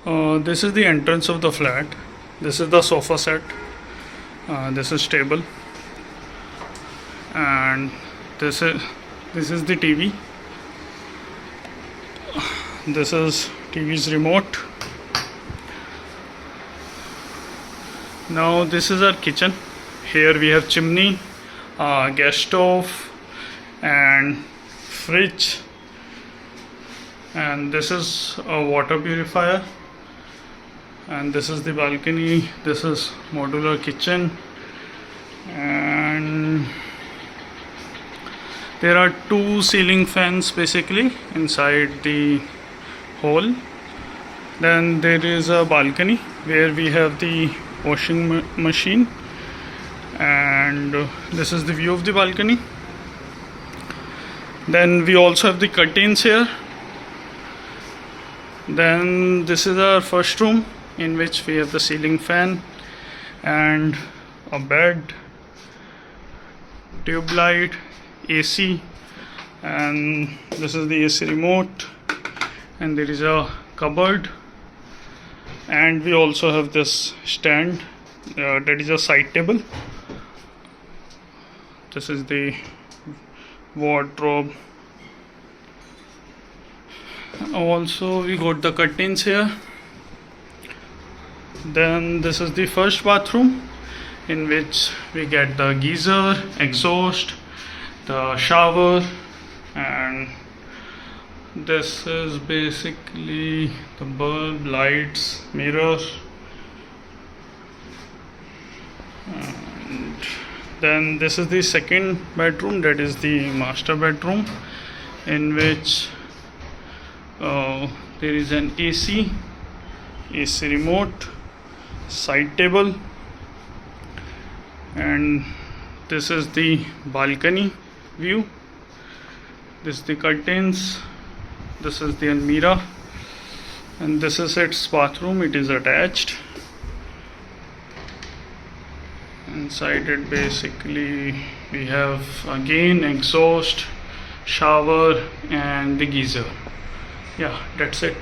This is the entrance of the flat. This is the sofa set. This is table, and this is the TV. This is TV's remote. Now this is our kitchen. Here we have chimney, gas stove, and fridge. And this is a water purifier. And this is the balcony. This is modular kitchen, and there are two ceiling fans basically inside the hole. Then there is a balcony where we have the washing machine, and this is the view of the balcony. Then we also have the curtains here. Then this is our first room, in which we have the ceiling fan and a bed, tube light, AC, and this is the AC remote, and there is a cupboard, and we also have this stand that is a side table. This is the wardrobe. Also we got the curtains here. Then this is the first bathroom, in which we get the geyser, exhaust, the shower, and this is basically the bulb, lights, mirror. And then this is the second bedroom, that is the master bedroom, in which there is an AC remote, side table, and this is the balcony view. This is the curtains, this is the almirah, and this is its bathroom. It is attached. Inside it basically we have again exhaust, shower, and the geyser. Yeah, that's it.